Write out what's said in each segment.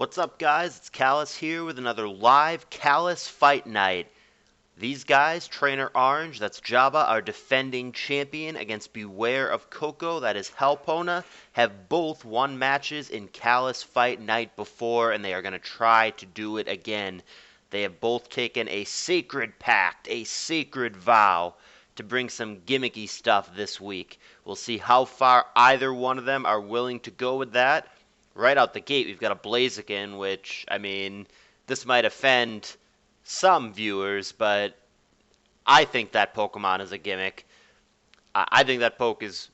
What's up, guys? It's Callous here with another live Callous Fight Night. These guys, Trainer Orange, that's Jabba, our defending champion, against Beware of Coco, that is Hellpowna, have both won matches in Callous Fight Night before, and they are going to try to do it again. They have both taken a sacred pact, a sacred vow, to bring some gimmicky stuff this week. We'll see how far either one of them are willing to go with that. Right out the gate, we've got a Blaziken, which, this might offend some viewers, but I think that Pokemon is a gimmick. I think that poke is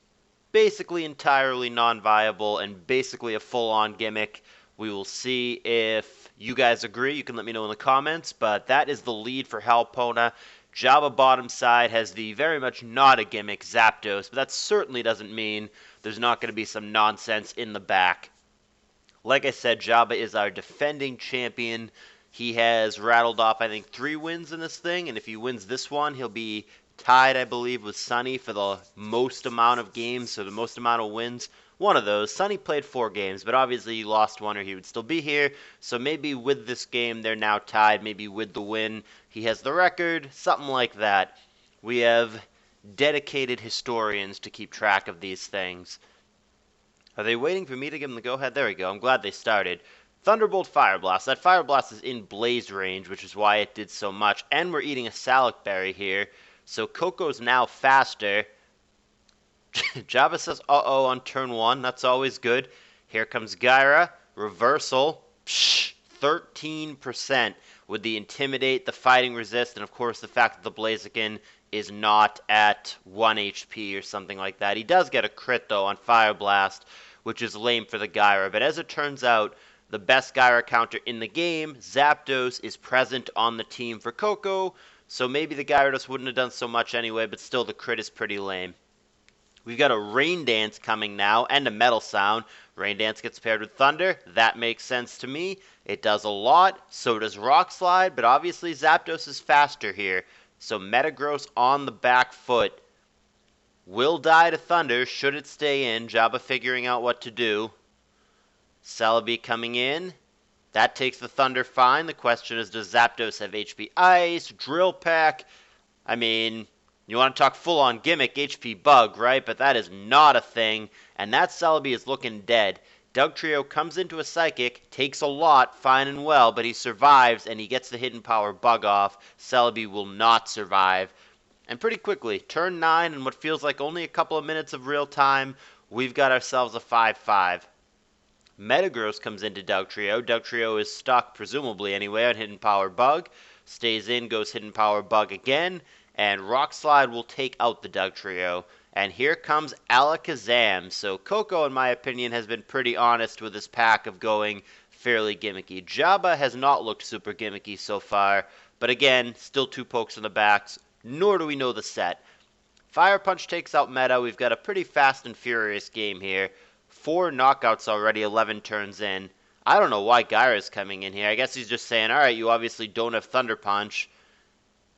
basically entirely non-viable and basically a full-on gimmick. We will see if you guys agree. You can let me know in the comments, but that is the lead for Hellpowna. Jabba bottom side has the very much not a gimmick Zapdos, but that certainly doesn't mean there's not going to be some nonsense in the back. Like I said, Jabba is our defending champion. He has rattled off, I think, 3 wins in this thing, and if he wins this one, he'll be tied, I believe, with Sunny for the most amount of games, so the most amount of wins. One of those. Sunny played 4 games, but obviously he lost one or he would still be here, so maybe with this game they're now tied, maybe with the win he has the record, something like that. We have dedicated historians to keep track of these things. Are they waiting for me to give them the go-ahead? There we go. I'm glad they started. Thunderbolt Fire Blast. That Fire Blast is in Blaze range, which is why it did so much. And we're eating a Salic Berry here. So Coco's now faster. Jabba says, uh-oh, on turn 1. That's always good. Here comes Gyra. Reversal. Psh, 13% with the Intimidate, the Fighting Resist, and of course the fact that the Blaziken is not at 1 HP or something like that. He does get a crit, though, on Fire Blast, which is lame for the Gyra. But as it turns out, the best Gyra counter in the game, Zapdos, is present on the team for Coco, so maybe the Gyarados wouldn't have done so much anyway, but still the crit is pretty lame. We've got a Rain Dance coming now, and a Metal Sound. Rain Dance gets paired with Thunder. That makes sense to me. It does a lot. So does Rock Slide, but obviously Zapdos is faster here. So Metagross on the back foot will die to Thunder should it stay in. Jabba figuring out what to do. Celebi coming in. That takes the Thunder fine. The question is, does Zapdos have HP Ice? Drill Peck? You want to talk full-on gimmick HP Bug, right? But that is not a thing. And that Celebi is looking dead. Dugtrio comes into a Psychic, takes a lot, fine and well, but he survives, and he gets the Hidden Power Bug off. Celebi will not survive. And pretty quickly, turn 9, and what feels like only a couple of minutes of real time, we've got ourselves a 5-5. Metagross comes into Dugtrio. Dugtrio is stuck, presumably anyway, on Hidden Power Bug. Stays in, goes Hidden Power Bug again, and Rock Slide will take out the Dugtrio. And here comes Alakazam. So Coco, in my opinion, has been pretty honest with his pack of going fairly gimmicky. Jabba has not looked super gimmicky so far, but again, still 2 pokes in the backs, nor do we know the set. Fire Punch takes out Meta. We've got a pretty fast and furious game here. 4 knockouts already, 11 turns in. I don't know why Gyra's coming in here. I guess he's just saying, alright, you obviously don't have Thunder Punch.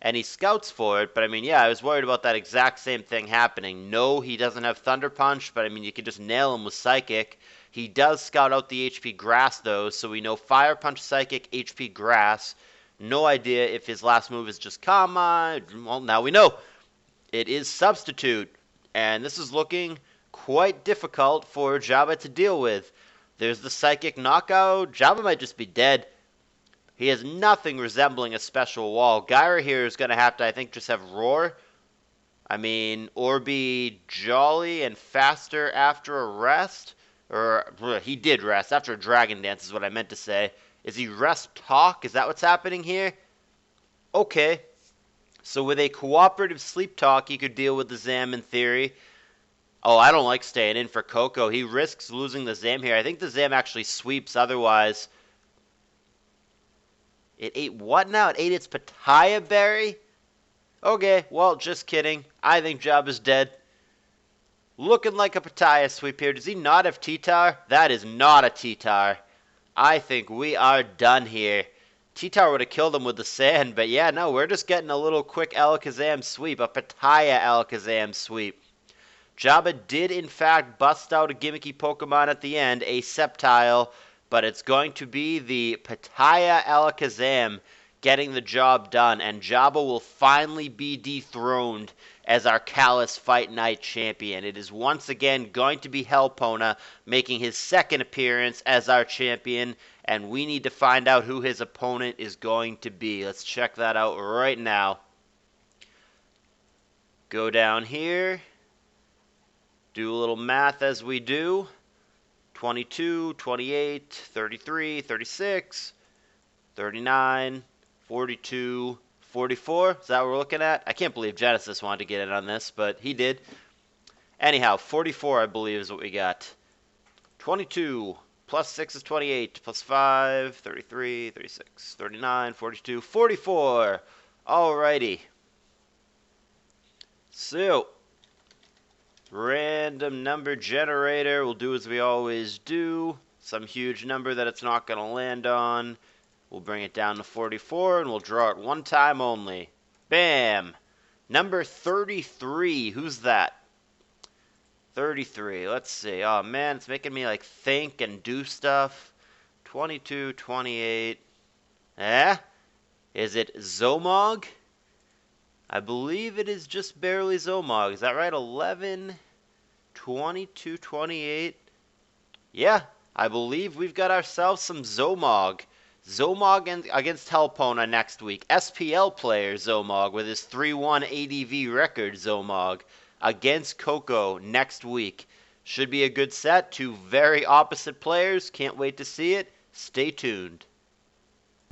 And he scouts for it, but I was worried about that exact same thing happening. No, he doesn't have Thunder Punch, but you could just nail him with Psychic. He does scout out the HP Grass, though, so we know Fire Punch, Psychic, HP Grass. No idea if his last move is just Kama. Well, now we know. It is Substitute, and this is looking quite difficult for Jabba to deal with. There's the Psychic Knockout. Jabba might just be dead. He has nothing resembling a special wall. Gyra here is going to have to, I think, just have Roar. Or be jolly and faster after a rest. Or, he did rest. After a Dragon Dance is what I meant to say. Is he rest talk? Is that what's happening here? Okay. So with a cooperative sleep talk, he could deal with the Zam in theory. Oh, I don't like staying in for Coco. He risks losing the Zam here. I think the Zam actually sweeps otherwise. It ate what now? It ate its Papaya Berry? Okay, well, just kidding. I think Jabba's dead. Looking like a Papaya sweep here. Does he not have T-Tar? That is not a T-Tar. I think we are done here. T-Tar would have killed him with the sand, but yeah, no, we're just getting a little quick Alakazam sweep. A Papaya Alakazam sweep. Jabba did, in fact, bust out a gimmicky Pokemon at the end, a Sceptile, but it's going to be the Pattaya Alakazam getting the job done, and Jabba will finally be dethroned as our CALLOUS Fight Night champion. It is once again going to be Hellpowna making his second appearance as our champion, and we need to find out who his opponent is going to be. Let's check that out right now. Go down here, do a little math as we do. 22, 28, 33, 36, 39, 42, 44. Is that what we're looking at? I can't believe Genesis wanted to get in on this, but he did. Anyhow, 44, I believe, is what we got. 22 plus 6 is 28, plus 5, 33, 36, 39, 42, 44. Alrighty. So, random number generator. We'll do as we always do. Some huge number that it's not going to land on. We'll bring it down to 44, and we'll draw it one time only. Bam! Number 33. Who's that? 33. Let's see. Oh, man, it's making me, like, think and do stuff. 22, 28. Eh? Is it Zomog? I believe it is just barely Zomog. Is that right? 11, 22, 28. Yeah, I believe we've got ourselves some Zomog. Zomog against Hellpowna next week. SPL player Zomog with his 3-1 ADV record Zomog against Coco next week. Should be a good set. Two very opposite players. Can't wait to see it. Stay tuned.